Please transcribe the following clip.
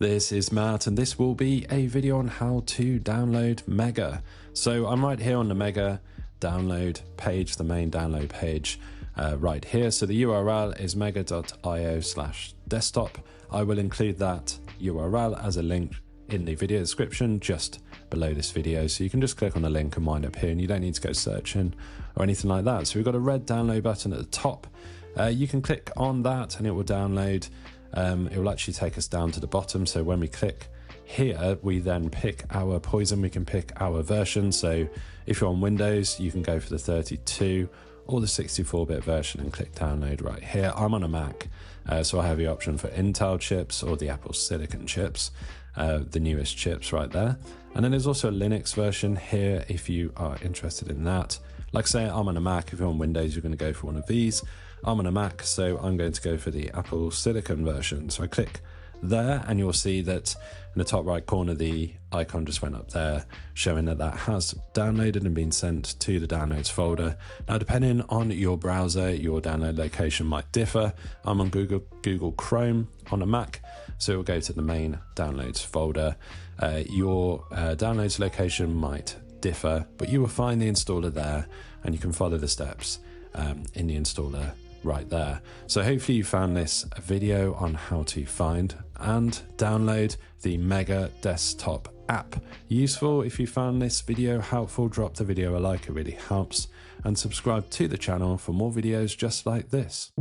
This is Matt, and this will be a video on how to download Mega. So I'm right here on the Mega download page, the main download page right here. So the URL is mega.io/desktop. I will include that URL as a link in the video description just below this video. So you can just click on the link and wind up here, and you don't need to go searching or anything like that. So we've got a red download button at the top. You can click on that and it will download. It will actually take us down to the bottom. So when we click here, we then pick our poison. We can pick our version. So if you're on Windows, you can go for the 32 or the 64-bit version and click download right here. I'm on a Mac, so I have the option for Intel chips or the Apple Silicon chips, the newest chips right there. And then there's also a Linux version here if you are interested in that. Like I say, I'm on a Mac. If you're on Windows, you're going to go for one of these. I'm on a Mac, so I'm going to go for the Apple Silicon version. So I click there, and you'll see that in the top right corner, the icon just went up there, showing that that has downloaded and been sent to the downloads folder. Now, depending on your browser, your download location might differ. I'm on Google Chrome on a Mac, so it will go to the main downloads folder. Your downloads location might differ, but you will find the installer there, and you can follow the steps in the installer right there. So hopefully you found this video on how to find and download the Mega desktop app useful. If you found this video helpful, drop the video a like, it really helps, and subscribe to the channel for more videos just like this.